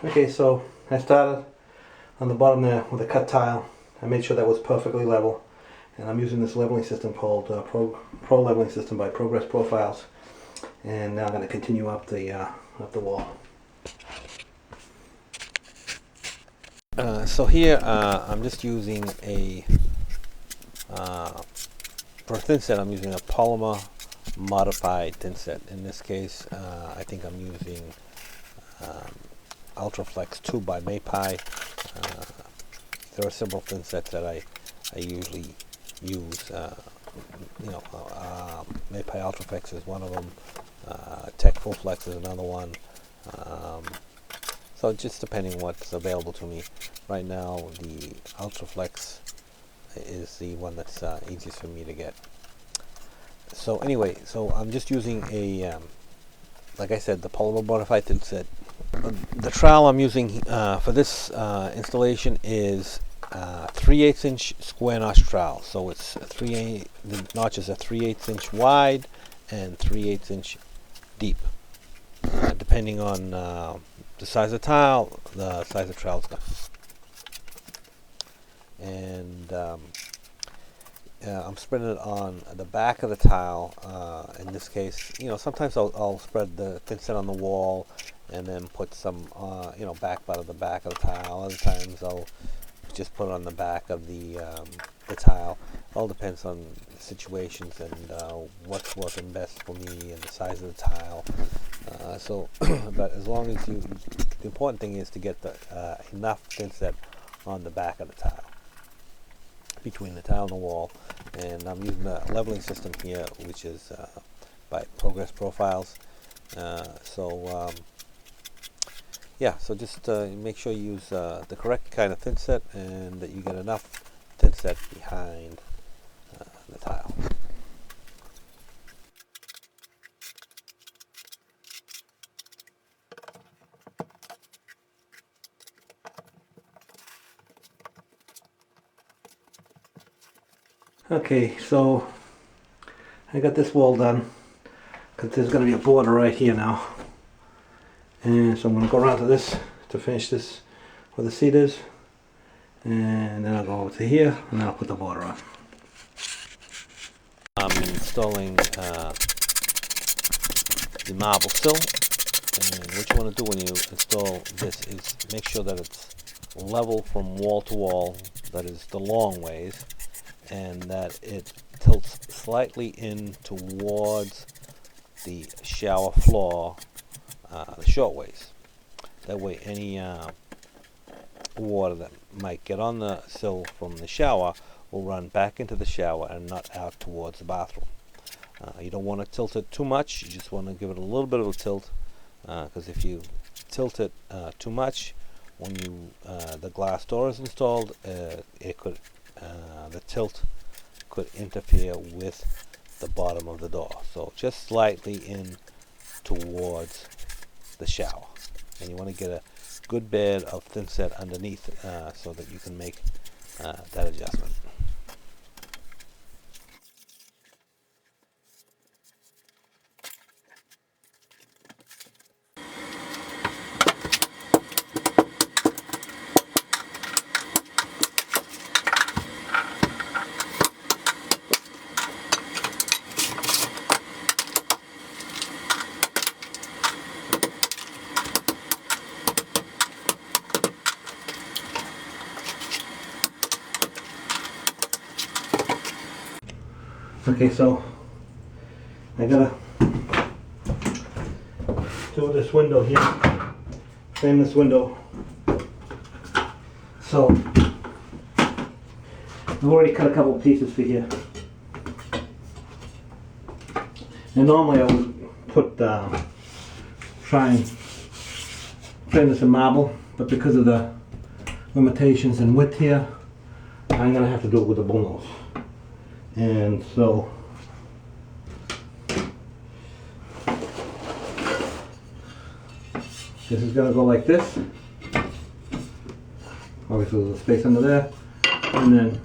Okay, so I started on the bottom there with a cut tile. I made sure that was perfectly level, and I'm using this leveling system called Pro Leveling System by Progress Profiles. And now I'm going to continue up the wall. So here I'm just using for a thin set I'm using a polymer modified thin set. In this case I think I'm using Ultraflex 2 by Maypai. There are several thin sets that I usually use. Maypai Ultraflex is one of them. Tech Full Flex is another one. So just depending what's available to me. Right now the Ultraflex is the one that's easiest for me to get. So anyway, so I'm just using a, like I said, the polymer modified thin set. The trowel I'm using for this installation is 3/8 inch square notch trowel. So it's the notches are 3/8 inch wide and 3/8 inch deep. Depending on the size of tile, the size of trowel is going. And I'm spreading it on the back of the tile. In this case, sometimes I'll spread the thin set on the wall and then put some, back part of the back of the tile. Other times I'll just put it on the back of the tile. All depends on situations and what's working best for me and the size of the tile. But as long as the important thing is to get the enough thin set on the back of the tile, between the tile and the wall. And I'm using the leveling system here, which is by Progress Profiles. So just make sure you use the correct kind of thin set and that you get enough thin set behind the tile. Okay, so I got this wall done because there's going to be a border right here now, and so I'm going to go around to this to finish this where the seat is, and then I'll go over to here and then I'll put the border on. I'm installing the marble sill, and what you want to do when you install this is make sure that it's level from wall to wall, that is the long ways, and that it tilts slightly in towards the shower floor, the short ways. That way any water that might get on the sill from the shower will run back into the shower and not out towards the bathroom. You don't want to tilt it too much, you just want to give it a little bit of a tilt, because if you tilt it too much, when the glass door is installed, the tilt could interfere with the bottom of the door. So just slightly in towards the shower, and you want to get a good bed of thin set underneath so that you can make that adjustment. Okay, so I gotta do this window here, frame this window. So I've already cut a couple pieces for here. And normally I would try and frame this in marble, but because of the limitations in width here, I'm gonna have to do it with a bullnose. And so this is going to go like this. Obviously there's a space under there, and then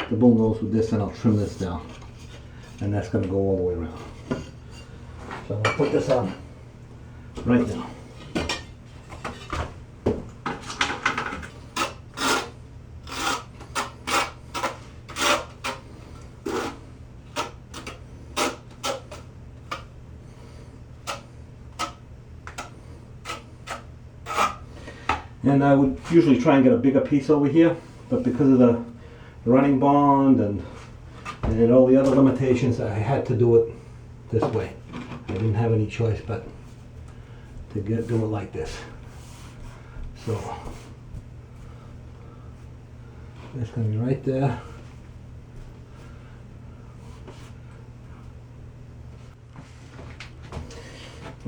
the bullnose with this, and I'll trim this down, and that's going to go all the way around. So I'm going to put this on right now. And I would usually try and get a bigger piece over here, but because of the running bond and all the other limitations, I had to do it this way. I didn't have any choice but to do it like this. So that's going to be right there.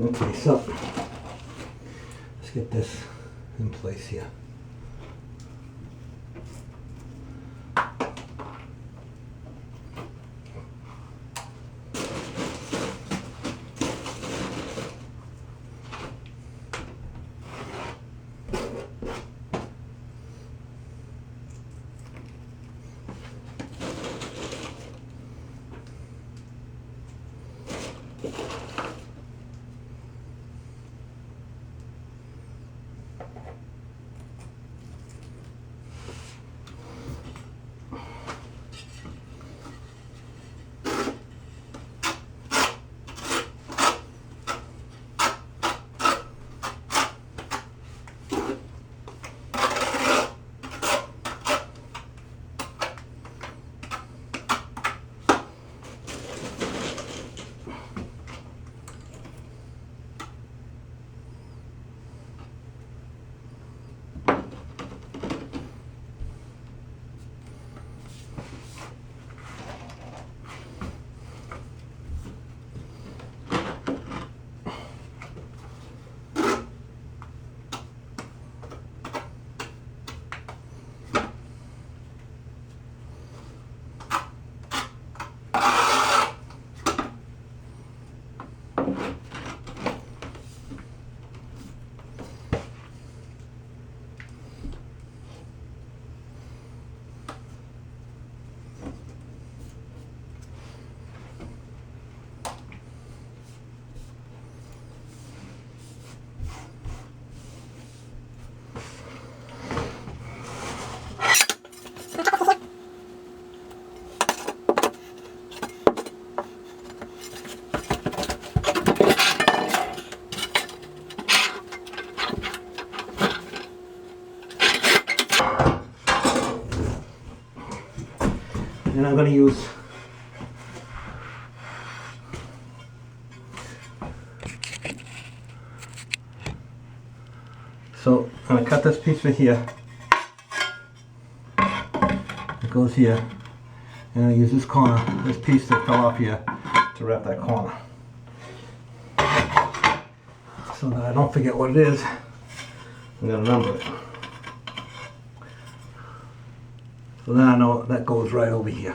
Okay, so let's get this in place here. And I'm going to use so I'm going to cut this piece right here. It goes here, and I use this corner, this piece that fell off here, to wrap that corner, so that I don't forget what it is. I'm going to number it, so then I know that goes right over here.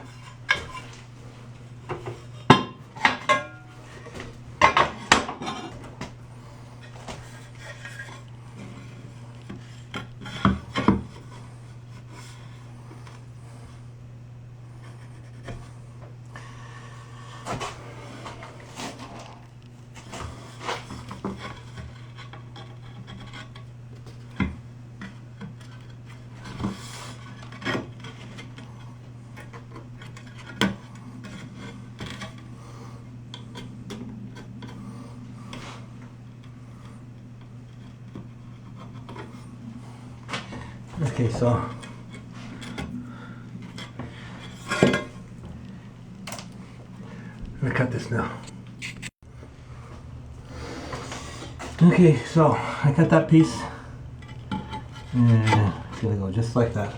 Okay, so I'm gonna cut this now. Okay, so I cut that piece, and it's gonna go just like that.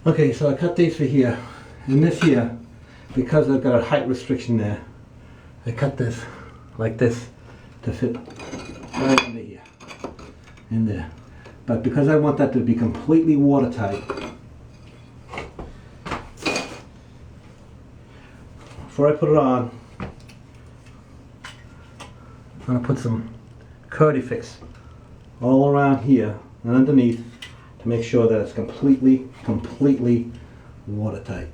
Okay, so I cut these for here, and this here, because I've got a height restriction there, I cut this like this to fit right under here, in there. But because I want that to be completely watertight, before I put it on, I'm going to put some Quikrete fix all around here and underneath to make sure that it's completely watertight.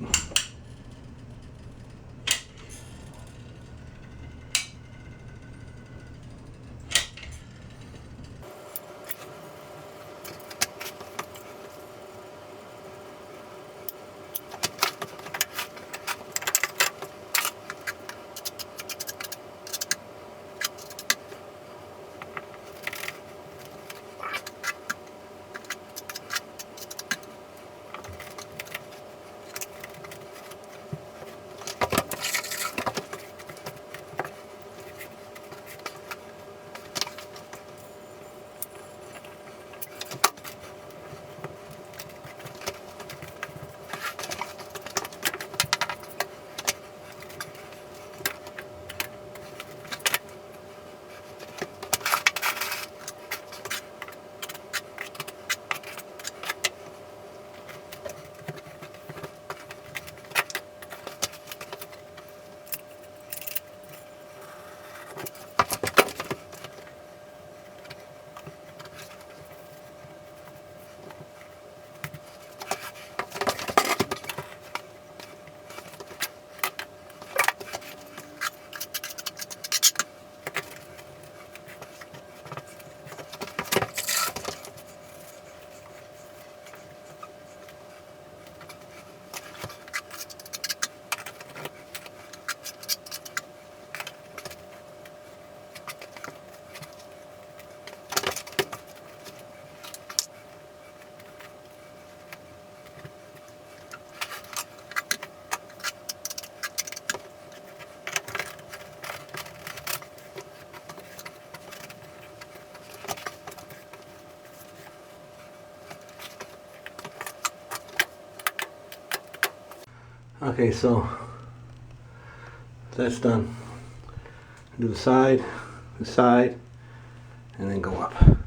Okay, so that's done. Do the side, and then go up.